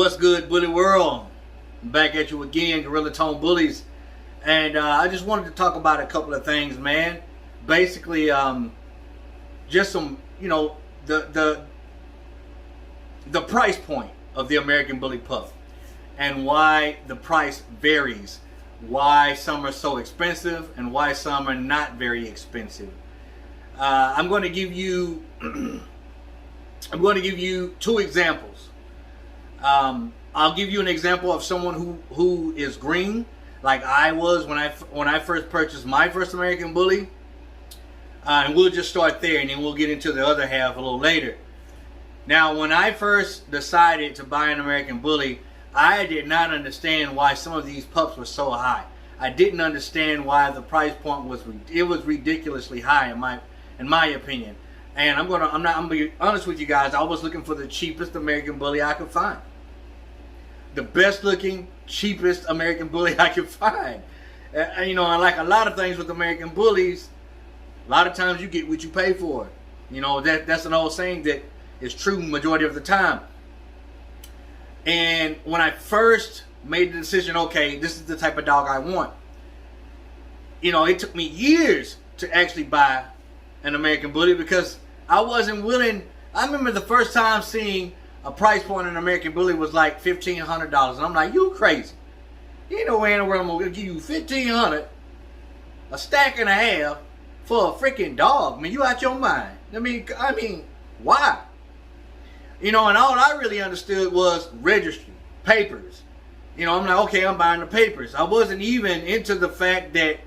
What's good, Bully World? I'm back at you again, Gorilla Tone Bullies. And I just wanted to talk about a couple of things, man. Basically, just some, the price point of the American Bully pup and why the price varies. Why some are so expensive and why some are not very expensive. I'm going to give you two examples. I'll give you an example of someone who is green, like I was when I first purchased my first American Bully, and we'll just start there, and then we'll get into the other half a little later. Now, when I first decided to buy an American Bully, I did not understand why some of these pups were so high. I didn't understand why the price point was ridiculously high in my opinion. And I'm gonna be honest with you guys. I was looking for the cheapest American Bully I could find. The best looking, cheapest American Bully I could find. And like a lot of things with American Bullies, a lot of times you get what you pay for. That's an old saying that is true majority of the time. And when I first made the decision, okay, this is the type of dog I want, it took me years to actually buy an American Bully because I wasn't willing. I remember the first time seeing a price point in an American Bully was like $1,500. And I'm like, you crazy. Ain't no way in the world I'm going to give you $1,500, a stack and a half, for a freaking dog. I mean, you out your mind. I mean, why? And all I really understood was registry, papers. I'm like, okay, I'm buying the papers. I wasn't even into the fact that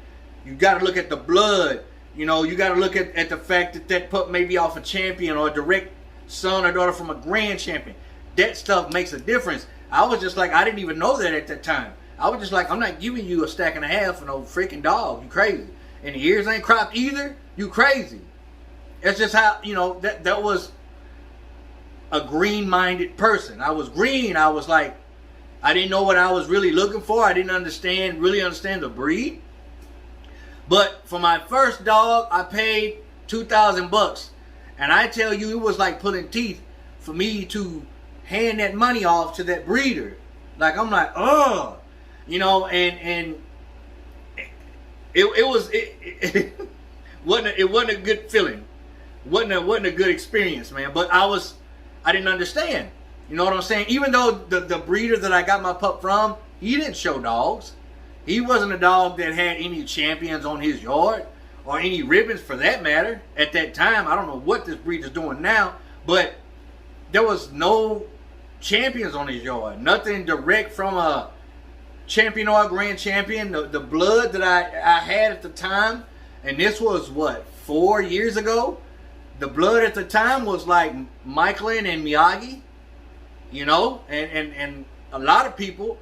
you got to look at the blood. You got to look at the fact that pup may be off a champion or a direct son or daughter from a grand champion. That stuff makes a difference. I was just like, I didn't even know that at that time. I was just like, I'm not giving you a stack and a half for no freaking dog. You crazy. And the ears ain't cropped either. You crazy. It's just how, that was a green-minded person. I was green. I was like, I didn't know what I was really looking for. I didn't really understand the breed. But for my first dog, I paid $2,000. And I tell you, it was like pulling teeth for me to hand that money off to that breeder. Like, I'm like, and it wasn't a good feeling. Wasn't a good experience, man. But I didn't understand. You know what I'm saying? Even though the breeder that I got my pup from, he didn't show dogs. He wasn't a dog that had any champions on his yard or any ribbons for that matter. At that time, I don't know what this breeder's doing now, but there was no champions on his yard. Nothing direct from a champion or a grand champion. The blood that I had at the time, and this was what, 4 years ago? The blood at the time was like Michelin and Miyagi, and a lot of people,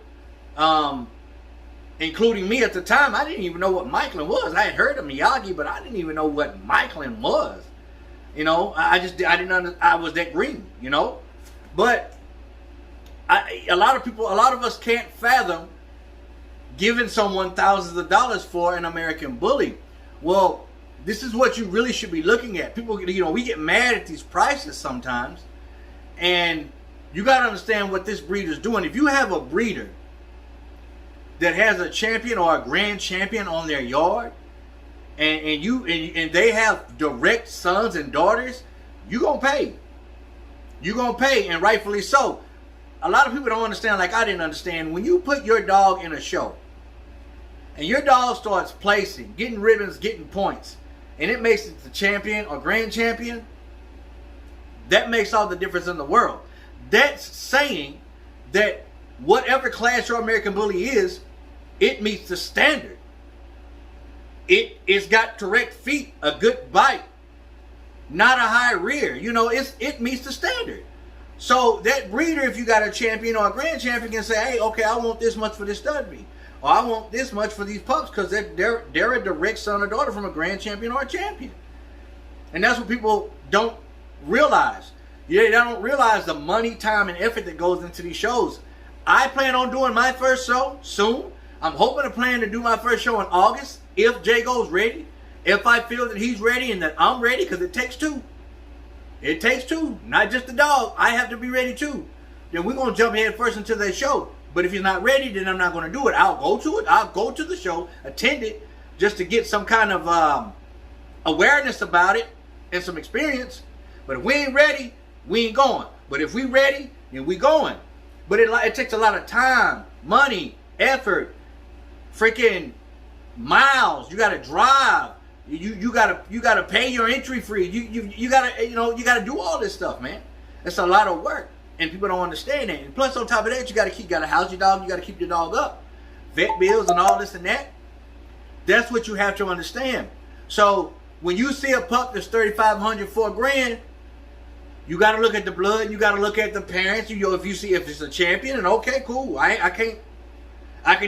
including me at the time, I didn't even know what Michelin was. I had heard of Miyagi, but I didn't even know what Michelin was. I was that green, But a lot of us can't fathom giving someone thousands of dollars for an American Bully. Well, this is what you really should be looking at. People, we get mad at these prices sometimes, and you got to understand what this breeder's doing. If you have a breeder that has a champion or a grand champion on their yard, and they have direct sons and daughters, you're gonna pay. You're gonna pay, and rightfully so. A lot of people don't understand, like I didn't understand, when you put your dog in a show, and your dog starts placing, getting ribbons, getting points, and it makes it the champion or grand champion, that makes all the difference in the world. That's saying that whatever class your American Bully is, it meets the standard. It's got correct feet, a good bite, not a high rear. It meets the standard. So that breeder, if you got a champion or a grand champion, can say, hey, okay, I want this much for this stud breed. Or I want this much for these pups because they're a direct son or daughter from a grand champion or a champion. And that's what people don't realize. They don't realize the money, time, and effort that goes into these shows. I plan on doing my first show soon. I'm hoping to plan to do my first show in August if Jago's ready. If I feel that he's ready and that I'm ready, because it takes two. It takes two, not just the dog. I have to be ready too. then we're going to jump head first into that show. But if he's not ready, then I'm not going to do it. I'll go to it. I'll go to the show, attend it, just to get some kind of awareness about it and some experience. But if we ain't ready, we ain't going. But if we ready, then we going. But it takes a lot of time, money, effort, freaking miles. You got to drive. You gotta pay your entry fee. You gotta do all this stuff, man. It's a lot of work, and people don't understand that. And plus, on top of that, you gotta house your dog. You gotta keep your dog up, vet bills and all this and that. That's what you have to understand. So when you see a pup that's $3,500, $4,000, you gotta look at the blood. You gotta look at the parents. If you see if it's a champion, and okay, cool. I can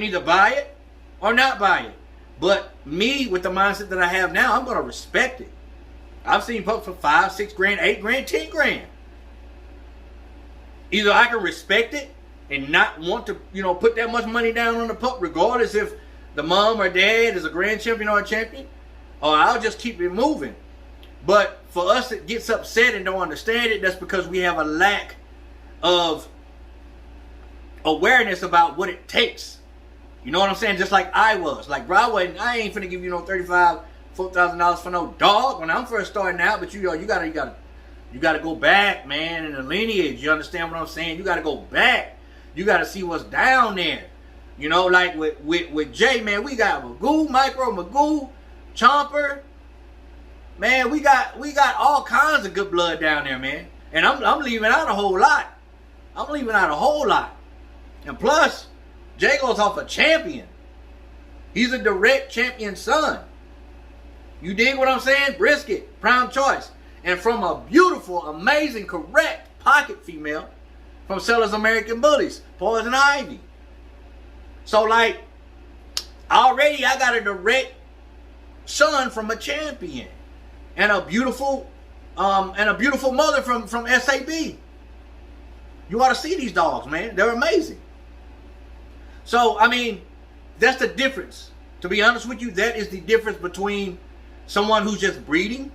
either buy it or not buy it. But me, with the mindset that I have now, I'm going to respect it. I've seen pups for $5,000, $6,000, $8,000, $10,000. Either I can respect it and not want to, put that much money down on the pup, regardless if the mom or dad is a grand champion or a champion, or I'll just keep it moving. But for us that gets upset and don't understand it, that's because we have a lack of awareness about what it takes. You know what I'm saying? Just like I was. Like, bro, I ain't finna give you no $35,000, $4,000 for no dog when I'm first starting out. But you gotta go back, man, in the lineage. You understand what I'm saying? You gotta go back. You gotta see what's down there. Like with Jay, man, we got Magoo, Micro, Magoo, Chomper. Man, we got all kinds of good blood down there, man. And I'm leaving out a whole lot. And plus, Jay goes off a champion. He's a direct champion son. You dig what I'm saying? Brisket, prime choice. And from a beautiful, amazing, correct pocket female from Sellers American Bullies, Poison Ivy. So like, already I got a direct son from a champion. And a beautiful mother from SAB. You ought to see these dogs, man. They're amazing. So, I mean, that's the difference. To be honest with you, that is the difference between someone who's just breeding.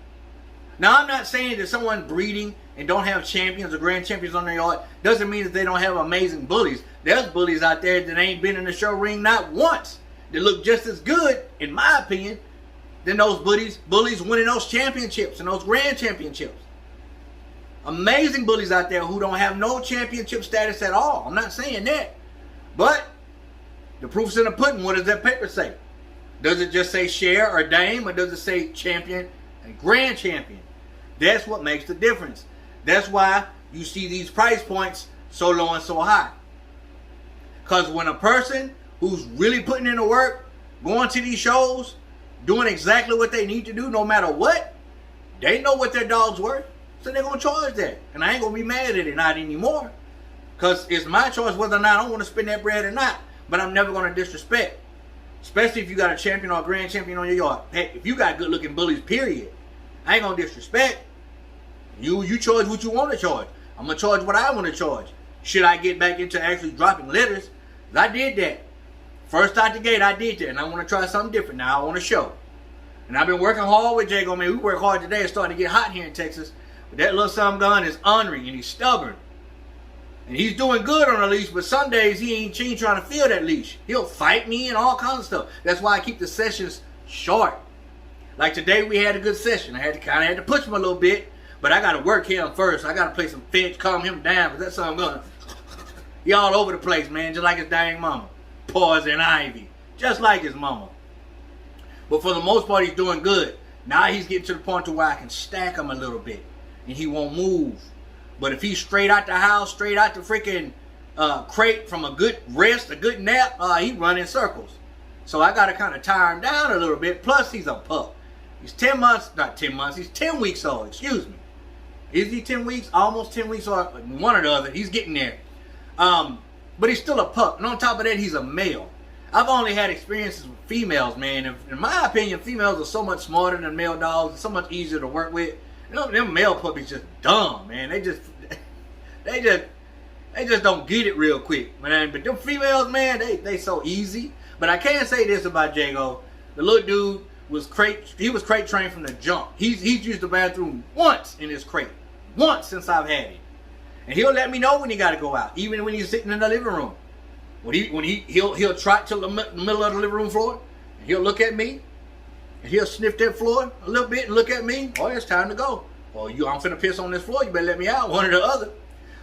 Now, I'm not saying that someone breeding and don't have champions or grand champions on their yard doesn't mean that they don't have amazing bullies. There's bullies out there that ain't been in the show ring not once. They look just as good, in my opinion, than those bullies winning those championships and those grand championships. Amazing bullies out there who don't have no championship status at all. I'm not saying that. But the proof's in the pudding. What does that paper say? Does it just say share or dame, or does it say champion and grand champion? That's what makes the difference. That's why you see these price points so low and so high. Because when a person who's really putting in the work, going to these shows, doing exactly what they need to do no matter what, they know what their dog's worth. So they're going to charge that. And I ain't going to be mad at it, not anymore. Because it's my choice whether or not I want to spend that bread or not. But I'm never going to disrespect. Especially if you got a champion or a grand champion on your yard. Hey, if you got good looking bullies, period, I ain't going to disrespect. You charge what you want to charge. I'm going to charge what I want to charge. Should I get back into actually dropping litters? I did that. First out the gate, I did that. And I want to try something different now. I want to show. And I've been working hard with Jago, man. We work hard today. It's starting to get hot here in Texas. But that little something gun is ornery and he's stubborn. And he's doing good on a leash, but some days he ain't trying to feel that leash. He'll fight me and all kinds of stuff. That's why I keep the sessions short. Like today we had a good session. I had to push him a little bit, but I got to work him first. I got to play some fetch, calm him down, because that's something going. He all over the place, man, just like his dang mama. Poison Ivy, just like his mama. But for the most part, he's doing good. Now he's getting to the point to where I can stack him a little bit, and he won't move. But if he's straight out the house, straight out the freaking crate from a good rest, a good nap, he run in circles. So I got to kind of tire him down a little bit. Plus, he's a pup. He's 10 months, not 10 months, he's 10 weeks old, excuse me. Is he 10 weeks? Almost 10 weeks, or one or the other. He's getting there. But he's still a pup. And on top of that, he's a male. I've only had experiences with females, man. In my opinion, females are so much smarter than male dogs. It's so much easier to work with. You know, them male puppies just dumb, man. They just don't get it real quick, man. But them females, man, they so easy. But I can say this about Jago. The little dude was crate trained from the jump. He's used the bathroom once in his crate. Once since I've had him. And he'll let me know when he got to go out, even when he's sitting in the living room. He'll trot to the middle of the living room floor, and he'll look at me, and he'll sniff that floor a little bit and look at me. Oh, it's time to go. Or I'm finna piss on this floor. You better let me out, one or the other.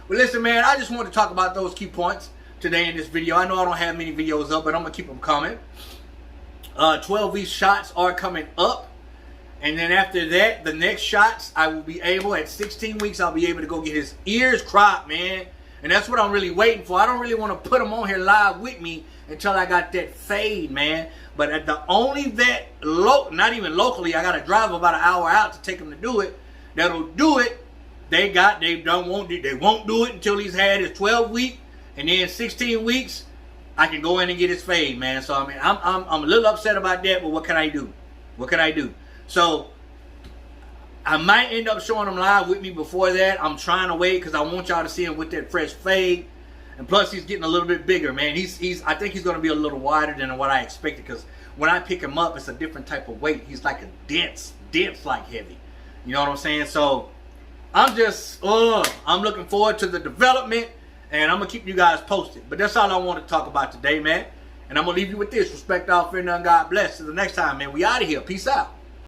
But listen, man, I just want to talk about those key points today in this video. I know I don't have many videos up, but I'm gonna keep them coming. 12-week shots are coming up. And then after that, the next shots, I will be able, at 16 weeks, I'll be able to go get his ears cropped, man. And that's what I'm really waiting for. I don't really want to put him on here live with me until I got that fade, man. But at the only vet, not even locally, I got to drive about an hour out to take him to do it. That'll do it. They won't do it until he's had his 12 week. And then 16 weeks, I can go in and get his fade, man. So, I mean, I'm a little upset about that, but what can I do? What can I do? So, I might end up showing him live with me before that. I'm trying to wait because I want y'all to see him with that fresh fade. And plus, he's getting a little bit bigger, man. I think he's going to be a little wider than what I expected, because when I pick him up, it's a different type of weight. He's like a dense like heavy. You know what I'm saying? So, I'm looking forward to the development, and I'm going to keep you guys posted. But that's all I want to talk about today, man. And I'm going to leave you with this. Respect all, fear none, God bless. Till the next time, man. We out of here. Peace out.